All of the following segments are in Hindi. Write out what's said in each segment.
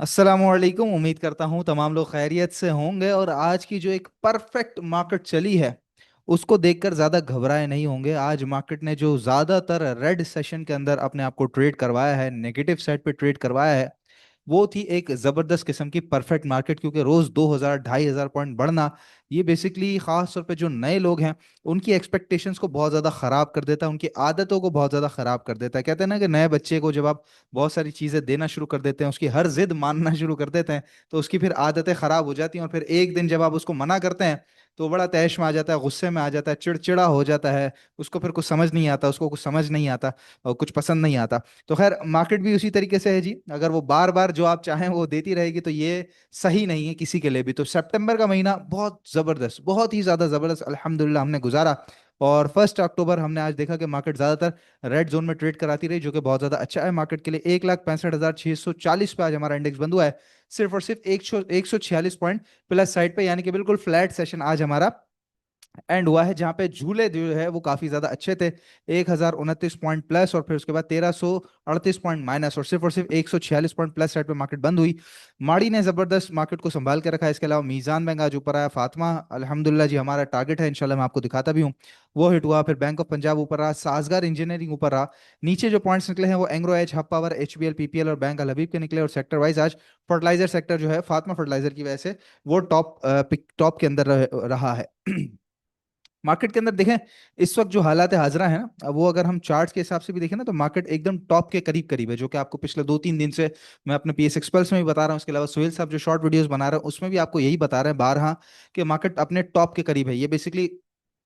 अस्सलामुअलैकुम। उम्मीद करता हूँ तमाम लोग खैरियत से होंगे और आज की जो एक परफेक्ट मार्केट चली है उसको देखकर ज़्यादा घबराए नहीं होंगे। आज मार्केट ने जो ज़्यादातर रेड सेशन के अंदर अपने आप को ट्रेड करवाया है, नेगेटिव साइड पे ट्रेड करवाया है, वो थी एक ज़बरदस्त किस्म की परफेक्ट मार्केट। क्योंकि रोज़ 2000 2500 पॉइंट बढ़ना, ये बेसिकली ख़ास तौर पे जो नए लोग हैं उनकी एक्सपेक्टेशंस को बहुत ज़्यादा ख़राब कर देता है, उनकी आदतों को बहुत ज़्यादा ख़राब कर देता है। कहते हैं ना कि नए बच्चे को जब आप बहुत सारी चीज़ें देना शुरू कर देते हैं, उसकी हर जिद मानना शुरू कर देते हैं, तो उसकी फिर आदतें ख़राब हो जाती हैं। और फिर एक दिन जब आप उसको मना करते हैं तो वो बड़ा तैश में आ जाता है, गुस्से में आ जाता है, चिड़चिड़ा हो जाता है। उसको फिर कुछ समझ नहीं आता, उसको कुछ समझ नहीं आता और कुछ पसंद नहीं आता। तो खैर मार्केट भी उसी तरीके से है जी। अगर वो बार बार जो आप चाहें वो देती रहेगी तो ये सही नहीं है किसी के लिए भी। तो सितंबर का महीना बहुत जबरदस्त, बहुत ही ज्यादा जबरदस्त अल्हम्दुलिल्लाह हमने गुजारा। और 1 अक्टूबर हमने आज देखा कि मार्केट ज्यादातर रेड जोन में ट्रेड कराती रही, जो कि बहुत ज्यादा अच्छा है मार्केट के लिए। 1,65,640 पे आज हमारा इंडेक्स बंद हुआ है। सिर्फ और सिर्फ 146 पॉइंट प्लस साइड पे, यानी कि बिल्कुल फ्लैट सेशन आज हमारा एंड हुआ है, जहां पे झूले जो है वो काफी ज्यादा अच्छे थे। 1,029 पॉइंट प्लस और फिर उसके बाद 1,338 पॉइंट माइनस, और सिर्फ 146 पॉइंट प्लस साइड पे मार्केट बंद हुई। माड़ी ने जबरदस्त मार्केट को संभाल के रखा है। इसके अलावा मीजान बैंक आज ऊपर आया। फातिमा अल्हम्दुलिल्लाह जी, हमारा टारगेट है इंशाल्लाह, मैं आपको दिखाता भी हूँ, वो हिट हुआ। फिर बैंक ऑफ पंजाब ऊपर रहा, साजगार इंजीनियरिंग ऊपर रहा। नीचे जो पॉइंट्स निकले हैं वो Engro H, hub power, HBL, PPL और बैंक अल हबीब के निकले। और सेक्टर वाइज आज फर्टिलाइजर सेक्टर जो है फातिमा फर्टिलाइजर की वजह से वो टॉप के अंदर रहा है। मार्केट के अंदर देखें इस वक्त जो हालात हाजरा है ना, अब वो अगर हम चार्ट्स के हिसाब से भी देखें ना, तो मार्केट एकदम टॉप के करीब करीब है, जो कि आपको पिछले 2 3 दिन से मैं अपने पीएस एक्सप्रेस में भी बता रहा हूँ। उसके अलावा सोहेल साहब जो शॉर्ट वीडियोस बना रहे हैं उसमें भी आपको यही बता रहे हैं बारहा कि मार्केट अपने टॉप के करीब है। ये बेसिकली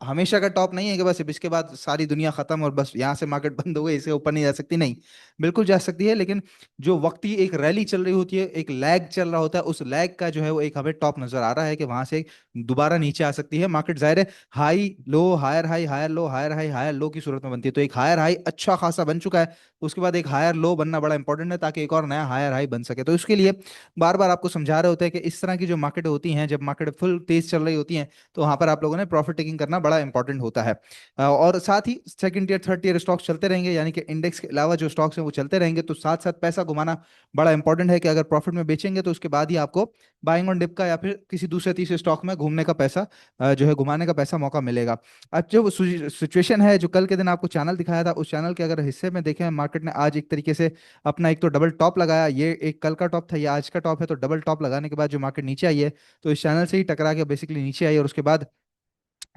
हमेशा का टॉप नहीं है कि बस अब इसके बाद सारी दुनिया खत्म और बस यहाँ से मार्केट बंद हो गई, इससे ऊपर नहीं जा सकती, नहीं, बिल्कुल जा सकती है। लेकिन जो वक्ती एक रैली चल रही होती है, एक लैग चल रहा होता है, उस लैग का जो है वो एक हमें टॉप नजर आ रहा है कि वहां से दोबारा नीचे आ सकती है मार्केट। जाहिर है high low higher high higher low higher high higher low की सूरत में बनती है। तो एक हायर हाई अच्छा खासा बन चुका है, उसके बाद एक हायर लो बनना बड़ा इंपॉर्टेंट है ताकि एक और नया हायर हाई बन सके। तो इसके लिए बार बार आपको समझा रहे होते हैं कि इस तरह की जो मार्केट होती हैं, जब मार्केट फुल तेज चल रही होती हैं, तो वहां पर आप लोगों ने प्रॉफिट टेकिंग करना बड़ा इंपॉर्टेंट होता है। और साथ ही second year third year stocks चलते रहेंगे, यानी कि इंडेक्स के अलावा जो स्टॉक्स हैं वो चलते रहेंगे। तो साथ साथ पैसा घुमाना बड़ा इंपॉर्टेंट है कि अगर प्रॉफिट में बेचेंगे तो उसके बाद ही आपको बाइंग ऑन डिप का या फिर किसी दूसरे तीसरे स्टॉक में घूमने का पैसा जो है घुमाने का पैसा मौका मिलेगा। अब जो सिचुएशन है, जो कल के दिन आपको चैनल दिखाया था, उस चैनल के अगर हिस्से में देखें, मार्केट ने आज एक तरीके से अपना एक तो डबल टॉप लगाया। ये एक कल का टॉप था, ये आज का टॉप है। तो डबल टॉप लगाने के बाद जो मार्केट नीचे आई है, तो इस चैनल से ही टकरा के बेसिकली नीचे आई। और उसके बाद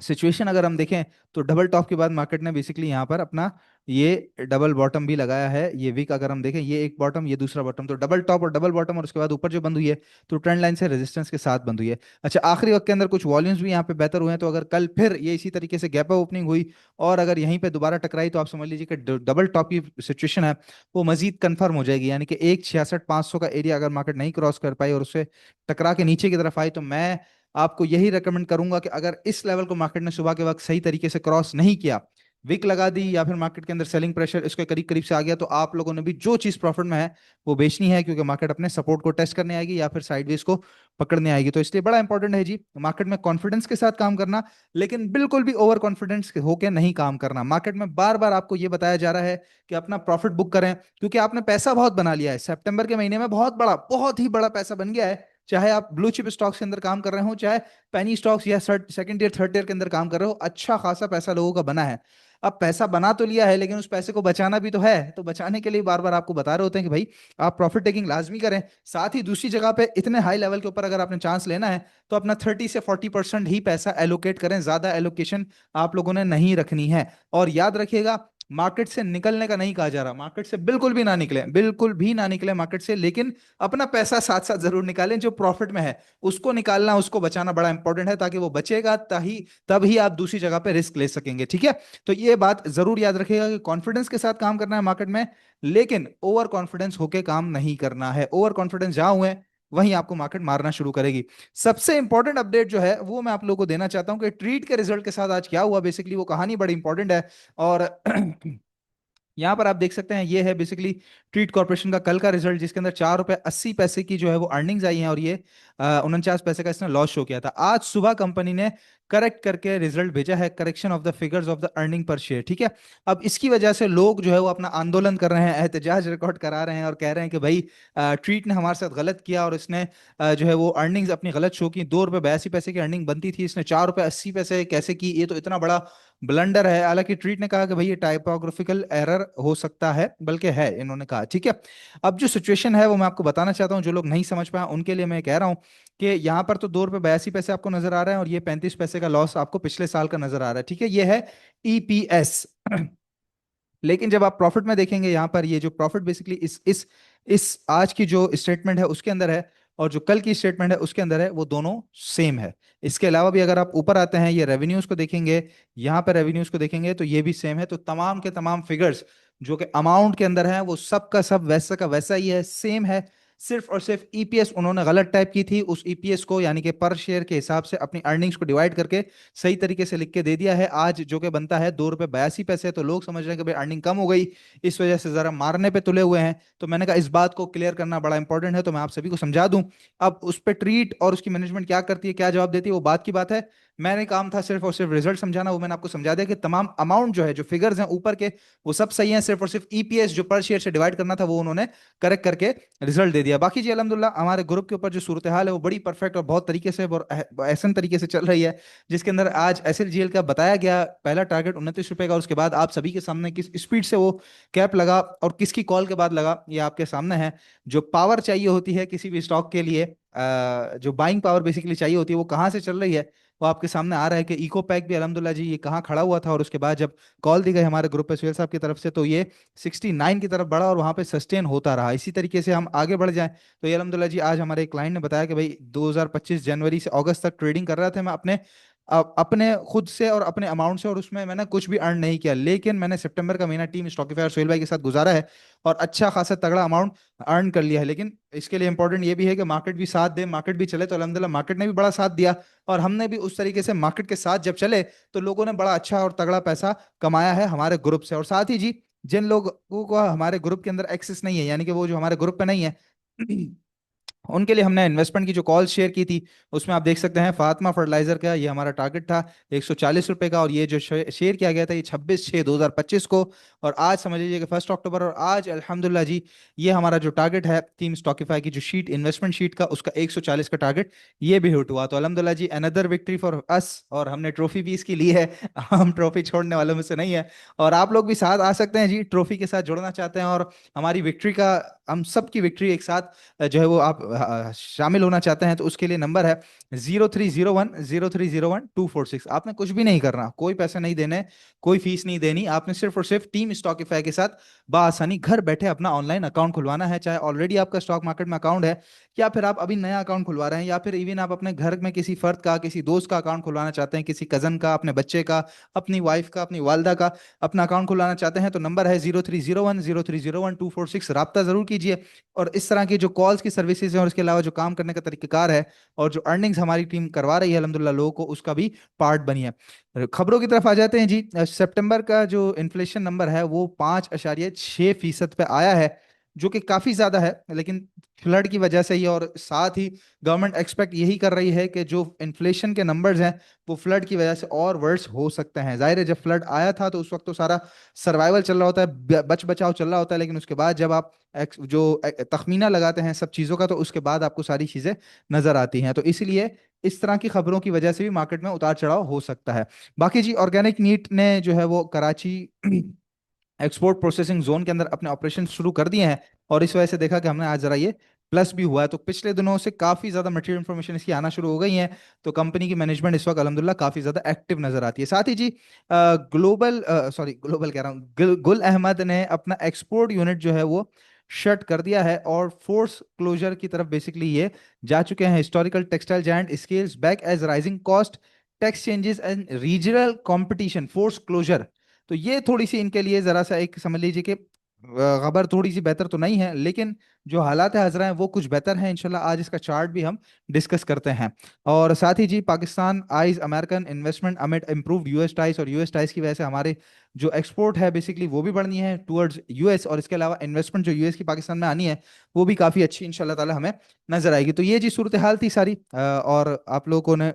सिचुएशन अगर हम देखें तो डबल टॉप के बाद मार्केट ने बेसिकली यहाँ पर अपना ये डबल बॉटम भी लगाया है। ये वीक अगर हम देखें, ये एक बॉटम, ये दूसरा बॉटम, तो डबल टॉप और डबल बॉटम, और उसके बाद ऊपर जो बंद हुई है तो ट्रेंड लाइन से रेजिस्टेंस के साथ बंद हुई है। अच्छा, आखिरी वक्त के अंदर कुछ वॉल्यूम्स भी यहाँ पे बेहतर हुए हैं। तो अगर कल फिर ये इसी तरीके से गैप ओपनिंग हुई और अगर यहीं पे दोबारा टकराई, तो आप समझ लीजिए कि डबल टॉप की सिचुएशन है वो मजीद कंफर्म हो जाएगी। यानी कि 1,66,500 का एरिया अगर मार्केट नहीं क्रॉस कर पाई और उससे टकरा के नीचे की तरफ आई, तो मैं आपको यही रेकमेंड करूंगा कि अगर इस लेवल को मार्केट ने सुबह के वक्त सही तरीके से क्रॉस नहीं किया, विक लगा दी या फिर मार्केट के अंदर सेलिंग प्रेशर इसके करीब करीब से आ गया, तो आप लोगों ने भी जो चीज प्रॉफिट में है वो बेचनी है, क्योंकि मार्केट अपने सपोर्ट को टेस्ट करने आएगी या फिर साइडवेज को पकड़ने आएगी। तो इसलिए बड़ा इंपॉर्टेंट है जी मार्केट में कॉन्फिडेंस के साथ काम करना, लेकिन बिल्कुल भी ओवर कॉन्फिडेंस होकर नहीं काम करना। मार्केट में बार बार आपको ये बताया जा रहा है कि अपना प्रॉफिट बुक करें, क्योंकि आपने पैसा बहुत बना लिया है। सितंबर के महीने में बहुत बड़ा, बहुत ही बड़ा पैसा बन गया है। चाहे आप ब्लू चिप स्टॉक्स के अंदर काम कर रहे हो, चाहे पेनी स्टॉक्स या सेकंड ईयर थर्ड ईयर के अंदर काम कर रहे हो, अच्छा खासा पैसा लोगों का बना है। अब पैसा बना तो लिया है, लेकिन उस पैसे को बचाना भी तो है। तो बचाने के लिए बार बार आपको बता रहे होते हैं कि भाई आप प्रॉफिट टेकिंग लाजमी करें। साथ ही दूसरी जगह पे इतने हाई लेवल के ऊपर अगर आपने चांस लेना है, तो अपना 30 से 40% ही पैसा एलोकेट करें, ज्यादा एलोकेशन आप लोगों ने नहीं रखनी है। और याद रखिएगा, मार्केट से निकलने का नहीं कहा जा रहा, मार्केट से बिल्कुल भी ना निकले, बिल्कुल भी ना निकले मार्केट से, लेकिन अपना पैसा साथ साथ जरूर निकालें। जो प्रॉफिट में है उसको निकालना, उसको बचाना बड़ा इंपॉर्टेंट है, ताकि वो बचेगा तभी तभी आप दूसरी जगह पे रिस्क ले सकेंगे। ठीक है, तो ये बात जरूर याद रखिएगा कि कॉन्फिडेंस के साथ काम करना है मार्केट में, लेकिन ओवर कॉन्फिडेंस होके काम नहीं करना है। ओवर कॉन्फिडेंस जहां हुए वहीं आपको मार्केट मारना शुरू करेगी। सबसे इंपॉर्टेंट अपडेट जो है वो मैं आप लोगों को देना चाहता हूं कि ट्रीट के रिजल्ट के साथ आज क्या हुआ। बेसिकली वो कहानी बड़ी इंपॉर्टेंट है। और यहाँ पर आप देख सकते हैं, ये है बेसिकली ट्रीट कॉर्पोरेशन का कल का रिजल्ट, जिसके अंदर 4 रुपए 80 पैसे की जो है वो अर्निंग्स आई हैं, और ये 49 पैसे का इसने लॉस शो किया था। आज सुबह कंपनी ने करेक्ट करके रिजल्ट भेजा है, correction of the figures of the earning per share, ठीक है। अब इसकी वजह से लोग जो है वो अपना आंदोलन कर रहे हैं, एहतजाज रिकॉर्ड करा रहे हैं, और कह रहे हैं कि भाई ट्रीट ने हमारे साथ गलत किया, और इसने जो है वो अर्निंग्स अपनी गलत शो की। 2 रुपए 82 पैसे की अर्निंग बनती थी, इसने 4 रुपए 80 पैसे कैसे की, ये तो इतना बड़ा ब्लंडर है। हालांकि ट्रीट ने कहा कि भाई ये टाइपोग्राफिकल एरर हो सकता है, बल्कि है, इन्होंने कहा, ठीक है। अब जो सिचुएशन है वो मैं आपको बताना चाहता हूँ, जो लोग नहीं समझ पाए उनके लिए मैं कह रहा हूँ कि यहाँ पर तो 2 रुपए 82 पैसे आपको नजर आ रहा है, और ये 35 पैसे का लॉस आपको पिछले साल का नजर आ रहा है, ठीक है। ये है ईपीएस। लेकिन जब आप प्रॉफिट में देखेंगे, यहाँ पर ये जो प्रॉफिट बेसिकली इस आज की जो स्टेटमेंट है उसके अंदर है, और जो कल की स्टेटमेंट है उसके अंदर है, वो दोनों सेम है। इसके अलावा भी अगर आप ऊपर आते हैं, ये रेवेन्यूज को देखेंगे, यहाँ पर रेवेन्यूज को देखेंगे तो ये भी सेम है। तो तमाम के तमाम फिगर्स जो कि अमाउंट के अंदर है वो सब का सब वैसा का वैसा ही है, सेम है। सिर्फ और सिर्फ ईपीएस उन्होंने गलत टाइप की थी, उस ईपीएस को यानी कि पर शेयर के हिसाब से अपनी अर्निंग्स को डिवाइड करके सही तरीके से लिख के दे दिया है। आज जो कि बनता है 2 रुपए 82 पैसे, तो लोग समझ रहे हैं कि भाई अर्निंग कम हो गई, इस वजह से जरा मारने पे तुले हुए हैं। तो मैंने कहा इस बात को क्लियर करना बड़ा इंपॉर्टेंट है, तो मैं आप सभी को समझा दूं। अब उस पर ट्रीट और उसकी मैनेजमेंट क्या करती है, क्या जवाब देती है, वो बात की बात है। मैंने काम था सिर्फ और सिर्फ रिजल्ट समझाना, वो मैंने आपको समझा दिया कि तमाम अमाउंट जो है, जो फिगर्स हैं ऊपर के, वो सब सही हैं। सिर्फ और सिर्फ ईपीएस जो पर शेयर से डिवाइड करना था वो उन्होंने करेक्ट करके रिजल्ट दे दिया। बाकी जी अल्हम्दुलिल्लाह हमारे ग्रुप के ऊपर जो सूरत हाल है वो बड़ी परफेक्ट और बहुत तरीके से और ऐसा तरीके से चल रही है, जिसके अंदर आज एसएलजीएल का बताया गया पहला टारगेट 29 रुपए का, उसके बाद आप सभी के सामने किस स्पीड से वो कैप लगा और किसकी कॉल के बाद लगा, ये आपके सामने है। जो पावर चाहिए होती है किसी भी स्टॉक के लिए, जो बाइंग पावर बेसिकली चाहिए होती है, वो कहाँ से चल रही है, वो आपके सामने आ रहा है कि इको पैक भी अल्हम्दुलिल्लाह जी ये कहाँ खड़ा हुआ था, और उसके बाद जब कॉल दी गई हमारे ग्रुप पे सुहेल साहब की तरफ से, तो ये 69 की तरफ बढ़ा और वहां पे सस्टेन होता रहा। इसी तरीके से हम आगे बढ़ जाएं, तो ये अल्हम्दुलिल्लाह जी आज हमारे एक क्लाइंट ने बताया कि भाई 2025 जनवरी से अगस्त तक ट्रेडिंग कर रहा था मैं अपने खुद से और अपने अमाउंट से, और उसमें मैंने कुछ भी अर्न नहीं किया, लेकिन मैंने सितंबर का महीना टीम स्टॉकीफाई और सोहेल भाई के साथ गुजारा है, और अच्छा खासा तगड़ा अमाउंट अर्न कर लिया है। लेकिन इसके लिए इंपॉर्टेंट ये भी है कि मार्केट भी साथ दे, मार्केट भी चले, तो अल्हम्दुलिल्लाह मार्केट ने भी बड़ा साथ दिया, और हमने भी उस तरीके से मार्केट के साथ जब चले तो लोगों ने बड़ा अच्छा और तगड़ा पैसा कमाया है हमारे ग्रुप से। और साथ ही जी जिन लोगों को हमारे ग्रुप के अंदर एक्सेस नहीं है, यानी कि वो जो हमारे ग्रुप पे नहीं है, उनके लिए हमने इन्वेस्टमेंट की जो कॉल शेयर की थी, उसमें आप देख सकते हैं फातिमा फर्टिलाइजर का ये हमारा टारगेट था 140 रुपए का, और ये जो शेयर किया गया था ये 26/6/2025 को, और आज समझ लीजिए कि 1 अक्टूबर, और आज अल्हम्दुलिल्लाह जी ये हमारा जो टारगेट है टीम स्टॉकीफाई की जो शीट इन्वेस्टमेंट शीट का, उसका 140 का टारगेट ये भी हिट हुआ। तो अल्हम्दुलिल्लाह जी अनदर विक्ट्री फॉर अस, और हमने ट्रॉफी भी इसकी ली है। हम ट्रॉफी छोड़ने वालों में से नहीं है, और आप लोग भी साथ आ सकते हैं जी, ट्रॉफी के साथ जुड़ना चाहते हैं और हमारी विक्ट्री का, हम सब की विक्ट्री एक साथ जो है वो आप शामिल होना चाहते हैं, तो उसके लिए नंबर है 0301 0301 246। आपने कुछ भी नहीं करना, कोई पैसे नहीं देने, कोई फीस नहीं देनी, आपने सिर्फ और सिर्फ टीम स्टॉकीफाई के साथ बआसानी घर बैठे अपना ऑनलाइन अकाउंट खुलवाना है। चाहे ऑलरेडी आपका स्टॉक मार्केट में अकाउंट है, या फिर आप अभी नया अकाउंट खुलवा रहे हैं, या फिर इवन आप अपने घर में किसी फर्द का, किसी दोस्त का अकाउंट खुलवाना चाहते हैं, किसी कजन का, अपने बच्चे का, अपनी वाइफ का, अपनी वालदा का अपना अकाउंट खुलवाना चाहते हैं, तो नंबर है 0301 0301 246। रब्ता जरूर कीजिए। और इस तरह की जो कॉल्स की सर्विसेज है और इसके अलावा जो काम करने का तरीकेकार है और जो अर्निंग्स हमारी टीम करवा रही है अल्हम्दुलिल्लाह लोगों को, उसका भी पार्ट बनिए। खबरों की तरफ आ जाते हैं जी। सितंबर का जो इन्फ्लेशन नंबर है वो 5.6% पे आया है, जो कि काफी ज्यादा है, लेकिन फ्लड की वजह से ही, और साथ ही गवर्नमेंट एक्सपेक्ट यही कर रही है कि जो इन्फ्लेशन के नंबर्स हैं वो फ्लड की वजह से और वर्स हो सकते हैं। जाहिर है जब फ्लड आया था तो उस वक्त तो सारा सर्वाइवल चल रहा होता है, बच बचाव चल रहा होता है, लेकिन उसके बाद जब आप तखमीना लगाते हैं सब चीज़ों का, तो उसके बाद आपको सारी चीज़ें नजर आती हैं। तो इसलिए इस तरह की खबरों की वजह से भी मार्केट में उतार चढ़ाव हो सकता है। बाकी जी ऑर्गेनिक मीट ने जो है वो कराची एक्सपोर्ट प्रोसेसिंग जोन के अंदर अपने ऑपरेशन शुरू कर दिए हैं, और इस वजह से देखा कि हमने आज जरा ये प्लस भी हुआ है। तो पिछले दिनों से काफी ज्यादा मटेरियल इन्फॉर्मेशन इसकी आना शुरू हो गई है, तो कंपनी की मैनेजमेंट इस वक्त अल्हम्दुलिल्लाह काफी ज्यादा एक्टिव नजर आती है। साथ ही जी ग्लोबल सॉरी ग्लोबल कह रहा हूँ, गुल अहमद ने अपना एक्सपोर्ट यूनिट जो है वो शट कर दिया है, और फोर्स क्लोजर की तरफ बेसिकली ये जा चुके हैं। Historical textile giant scales back as rising cost, tax changes and regional competition, force closure. तो ये थोड़ी सी इनके लिए जरा सा एक समझ लीजिए कि खबर थोड़ी सी बेहतर तो नहीं है, लेकिन जो हालात है हजरा हैं वो कुछ बेहतर हैं इंशाल्लाह। आज इसका चार्ट भी हम डिस्कस करते हैं। और साथ ही जी, Pakistan eyes American investment amid improved US ties, और यूएस टाइज की वजह से हमारे जो एक्सपोर्ट है बेसिकली वो भी बढ़नी है टुवर्ड्स यूएस, और इसके अलावा इन्वेस्टमेंट जो यूएस की पाकिस्तान में आनी है वो भी काफ़ी अच्छी इंशाल्लाह ताला हमें नजर आएगी। तो ये जी सूरत हाल थी सारी। और आप लोगों ने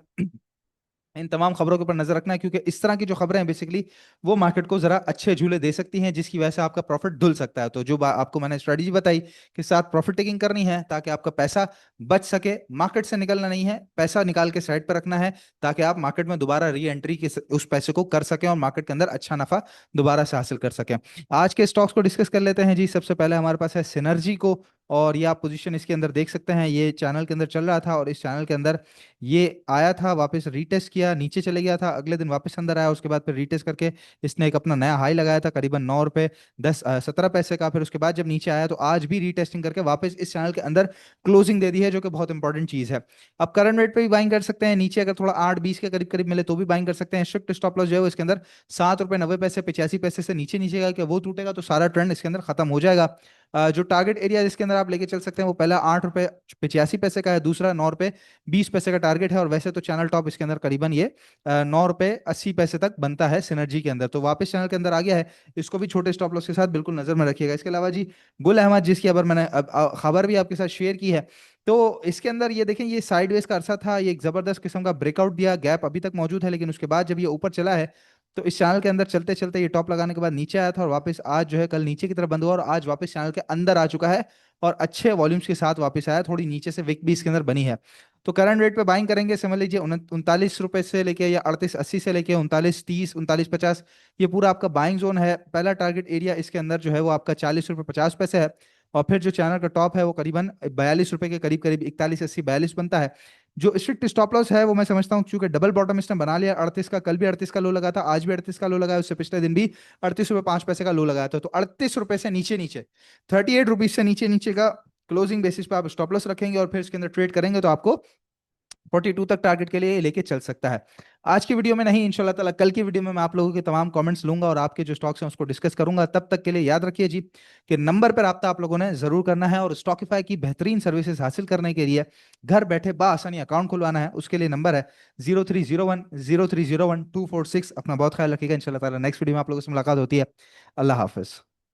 इन तमाम खबरों के ऊपर नजर रखना है, क्योंकि इस तरह की जो खबरें हैं बेसिकली वो मार्केट को जरा अच्छे झूले दे सकती हैं, जिसकी वजह से आपका प्रॉफिट धुल सकता है। तो जो आपको मैंने स्ट्रेटजी बताई कि साथ प्रॉफिट टेकिंग करनी है ताकि आपका पैसा बच सके, मार्केट से निकलना नहीं है, पैसा निकाल के साइड पर रखना है ताकि आप मार्केट में दोबारा री एंट्री के उस पैसे को कर सकें और मार्केट के अंदर अच्छा नफा दोबारा से हासिल कर सकें। आज के स्टॉक्स को डिस्कस कर लेते हैं जी। सबसे पहले हमारे पास है सिनर्जी को, और ये आप पोजीशन इसके अंदर देख सकते हैं। ये चैनल के अंदर चल रहा था और इस चैनल के अंदर ये आया था, वापस रीटेस्ट किया, नीचे चले गया था, अगले दिन वापस अंदर आया, उसके बाद फिर रीटेस्ट करके इसने एक अपना नया हाई लगाया था करीबन 9 रुपए 17 पैसे का। फिर उसके बाद जब नीचे आया तो आज भी रीटेस्टिंग करके वापस इस चैनल के अंदर क्लोजिंग दे दी है, जो कि बहुत इंपॉर्टेंट चीज है। अब करंट रेट पे भी बाइंग कर सकते हैं, नीचे अगर थोड़ा 8-20 के करीब करीब मिले तो भी बाइंग कर सकते हैं। स्ट्रिक्ट स्टॉप लॉस जो है वो इसके अंदर 7 रुपए 90 पैसे 85 पैसे से नीचे नीचे का, कि वो टूटेगा तो सारा ट्रेंड इसके अंदर खत्म हो जाएगा। जो टारगेट एरिया जिसके अंदर आप लेके चल सकते हैं वो पहला 8 रुपए 85 पैसे का है, दूसरा 9 रुपए 20 पैसे का टारगेट है, और वैसे तो चैनल टॉप इसके अंदर करीबन ये 9 रुपए 80 पैसे तक बनता है सिनर्जी के अंदर। तो वापस चैनल के अंदर आ गया है, इसको भी छोटे स्टॉप लॉस के साथ बिल्कुल नजर में रखिएगा। इसके अलावा जी, गुल अहमद, जिसकी अबर मैंने खबर भी आपके साथ शेयर की है, तो इसके अंदर ये देखें, ये साइडवेज का अरसा था, ये एक जबरदस्त किस्म का ब्रेकआउट दिया, गैप अभी तक मौजूद है, लेकिन उसके बाद जब ये ऊपर चला है तो इस चैनल के अंदर चलते चलते ये टॉप लगाने के बाद नीचे आया था, और वापस आज जो है कल नीचे की तरफ बंद हुआ और आज वापस चैनल के अंदर आ चुका है और अच्छे वॉल्यूम्स के साथ वापस आया। थोड़ी नीचे से विक भी इसके अंदर बनी है। तो करंट रेट पे बाइंग करेंगे, समझ लीजिए 39 रुपए से लेके या 38 80 से लेके 39 30 39 50, ये पूरा आपका बाइंग जोन है। पहला टारगेट एरिया इसके अंदर जो है वो आपका 40 रुपए 50 पैसे है, और फिर जो चैनल का टॉप है वो करीबन 42 रुपए के करीब करीब 41 80 42 बनता है। जो स्ट्रिक्ट स्टॉप लॉस है वो मैं समझता हूँ, क्योंकि डबल बॉटम इसने बना लिया 38 का, कल भी 38 का लो लगा था, आज भी 38 का लो लगा है, उससे पिछले दिन भी 38 रुपए 5 पैसे का लो लगाया था। तो 38 रुपए से नीचे नीचे, 38 रुपीज से नीचे नीचे का क्लोजिंग बेसिस पे आप स्टॉप लॉस रखेंगे और फिर इसके अंदर ट्रेड करेंगे तो आपको 42 तक टारगेट के लिए लेके चल सकता है। आज की वीडियो में नहीं, इंशाल्लाह ताला कल की वीडियो में मैं आप लोगों के तमाम कमेंट्स लूंगा और आपके जो स्टॉक्स हैं उसको डिस्कस करूंगा। तब तक के लिए याद रखिए जी कि नंबर पर रब्ता आप लोगों ने जरूर करना है, और स्टॉकिफाई की बेहतरीन सर्विसेज हासिल करने के लिए घर बैठे बासानी अकाउंट खुलवाना है। उसके लिए नंबर है 0301 0301 246। अपना बहुत ख्याल रखिएगा। इंशाल्लाह ताला नेक्स्ट वीडियो में आप लोगों से मुलाकात होती है। अल्लाह हाफिज।